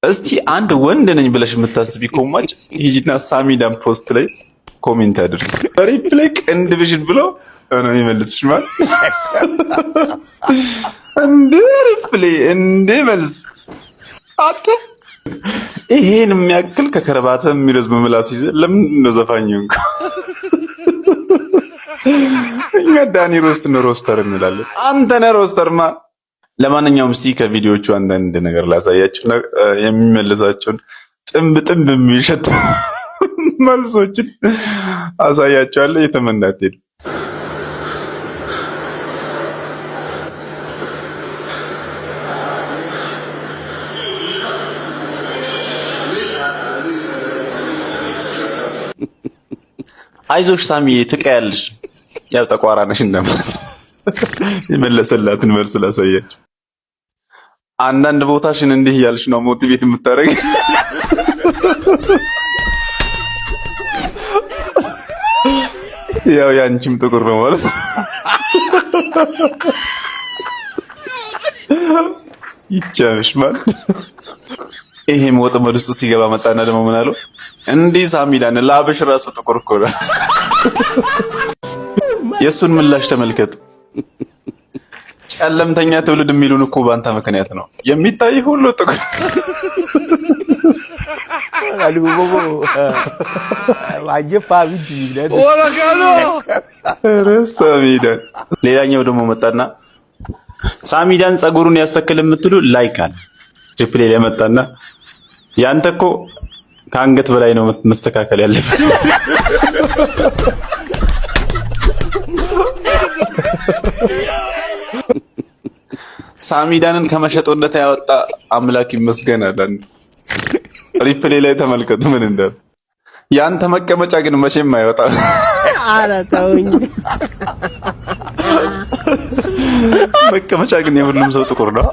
እስቲ አንድ ወንድ ነኝ ብለሽ የምታስቢ ኮማጭ ሂጂና ሳሚዳን ፖስት ላይ ኮሜንት አድርጊ። ሪፕላይ ቅንድብሽን ብሎ ነው ይመልስሽ ማለት እንዴ ሪፕላይ እንዴ መልስ አተ ይሄን የሚያክል ከከረባተ የሚረዝም ምላስ ይዘ ለምን ነው ዘፋኝ እንኳ እኛ ዳኒ ሮስት ነው ሮስተር እንላለን። አንተ ነህ ሮስተርማ። ለማንኛውም እስቲ ከቪዲዮቹ አንዳንድ ነገር ላሳያችሁ የሚመልሳቸውን ጥንብ የሚሸጥ መልሶችን አሳያችኋለሁ። የተመናት ሄዱ አይዞሽ ሳሚዬ ትቀያለሽ፣ ያው ጠቋራ ነሽ እንደማለት የመለሰላትን መልስ ላሳያችሁ። አንዳንድ ቦታሽን እንዲህ እያልሽ ነው ሞቲቬት የምታደርግ። ያው ያንቺም ጥቁር ነው ማለት ይቻልሽ ማለት ይሄም ወጥመድ ውስጥ ሲገባ መጣና ደግሞ ምን አለው እንዲህ ሳሚዳን ላብሽ ራሱ ጥቁር እኮ ነው። የሱን ምላሽ ተመልከቱ። ጨለምተኛ ትውልድ የሚሉን እኮ ባንተ ምክንያት ነው። የሚታይ ሁሉ ጥቁር ሳሚዳን። ሌላኛው ደግሞ መጣና ሳሚዳን ጸጉሩን ያስተክል የምትሉ ላይክ አለ ሪፕሌይ ላይ መጣና ያንተ እኮ ከአንገት በላይ ነው መስተካከል ያለበት። ሳሚዳንን ከመሸጦነት ያወጣ አምላክ ይመስገናል። ሪፕሌይ ላይ ተመልከቱ ምን እንዳለ። ያንተ መቀመጫ ግን መቼም አይወጣም። ኧረ ተውኝ። መቀመጫ ግን የሁሉም ሰው ጥቁር ነው።